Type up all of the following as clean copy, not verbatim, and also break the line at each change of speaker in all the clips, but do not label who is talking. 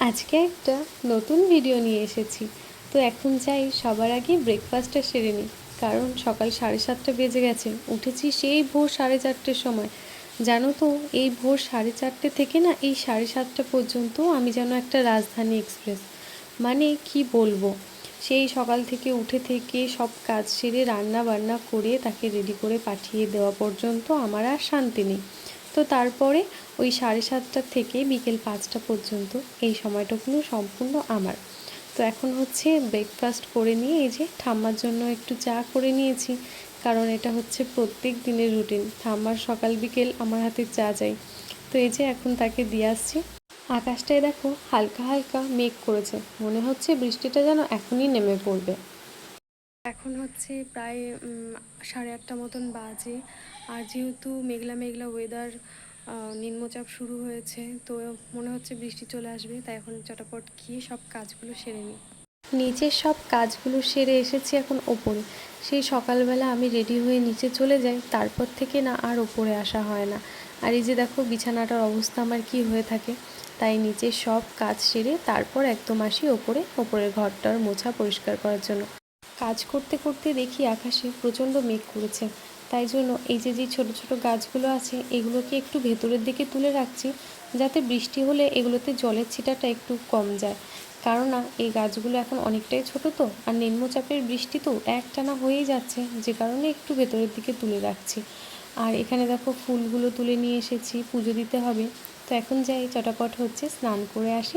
আজকে একটা নতুন ভিডিও নিয়ে এসেছি। তো এখন চাই সবার আগে ব্রেকফাস্টটা সেরে নিই, কারণ সকাল 7:30 বেজে গেছে। উঠেছি সেই ভোর 4:30-র সময়। জানো তো, এই ভোর 4:30 থেকে না এই 7:30 পর্যন্ত আমি যেন একটা রাজধানী এক্সপ্রেস। মানে কি বলবো, সেই সকাল থেকে উঠে থেকে সব কাজ সেরে রান্না বান্না করে তাকে রেডি করে পাঠিয়ে দেওয়া পর্যন্ত আমার আর শান্তি নেই। তো তারপরে ওই 7:30 থেকে বিকেল 5টা পর্যন্ত এই সময়টুকুনো সম্পূর্ণ আমার। তো এখন হচ্ছে ব্রেকফাস্ট করে নিয়ে এই যে ঠাম্মার জন্য একটু চা করে নিয়েছি, কারণ এটা হচ্ছে প্রত্যেক দিনের রুটিন। ঠাম্মার সকাল বিকেল আমার হাতে চা চাই। তো এই যে এখন তাকে দিয়ে আসছি। আকাশটায় দেখো হালকা হালকা মেঘ করেছে, মনে হচ্ছে বৃষ্টিটা যেন এখনই নেমে পড়বে। এখন হচ্ছে প্রায় 8:30 মতন বাজে। আর যেহেতু মেঘলা মেঘলা ওয়েদার, নিম্নচাপ শুরু হয়েছে, তো মনে হচ্ছে বৃষ্টি চলে আসবে। তাই এখন চটাপট গিয়ে সব কাজগুলো সেরে নিই। নিচের সব কাজগুলো সেরে এসেছি এখন ওপরে। সেই সকালবেলা আমি রেডি হয়ে নিচে চলে যাই, তারপর থেকে না আর ওপরে আসা হয় না। আর এই যে দেখো বিছানাটার অবস্থা আমার কি হয়ে থাকে। তাই নিচে সব কাজ সেরে তারপর একদম আসি ওপরে, ওপরের ঘরটার মোছা পরিষ্কার করার জন্য। কাজ করতে করতে দেখি আকাশে প্রচণ্ড মেঘ করেছে। তাই জন্য এই যে ছোট ছোট গাছগুলো আছে এগুলোকে একটু ভেতরের দিকে তুলে রাখছি, যাতে বৃষ্টি হলে এগুলোতে জলের ছিটাটা একটু কম যায়। কারণ না এই গাছগুলো এখন অনেকটাই ছোট, তো আর নিম্নচাপের বৃষ্টি তো একটানা হয়েই যাচ্ছে, যে কারণে একটু ভেতরের দিকে তুলে রাখছি। আর এখানে দেখো ফুলগুলো তুলে নিয়ে এসেছি, পুজো দিতে হবে। তো এখন যাই চটাপট হচ্ছে স্নান করে আসি।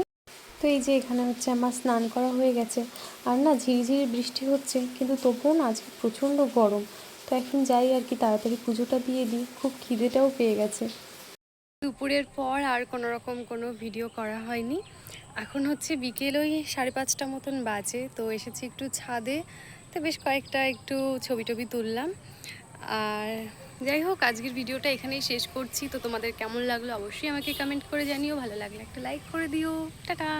তো এই যে এখানে হচ্ছে আমার স্নান করা হয়ে গেছে। আর না ঝিরিঝিরি বৃষ্টি হচ্ছে, কিন্তু তবুও না আজকে প্রচণ্ড গরম। তো এখন যাই আর কি, তাড়াতাড়ি পুজোটা দিয়ে দিই, খুব খিদেটাও পেয়ে গেছে। দুপুরের পর আর কোনো রকম কোনো ভিডিও করা হয়নি। এখন হচ্ছে বিকেল ওই 5:30 মতন বাজে। তো এসেছি একটু ছাদে, তো বেশ কয়েকটা একটু ছবি টবি তুললাম। আর যাই হোক, আজকের ভিডিওটা এখানেই শেষ করছি। তো তোমাদের কেমন লাগলো অবশ্যই আমাকে কমেন্ট করে জানিও, ভালো লাগলে একটা লাইক করে দিও। টাটা।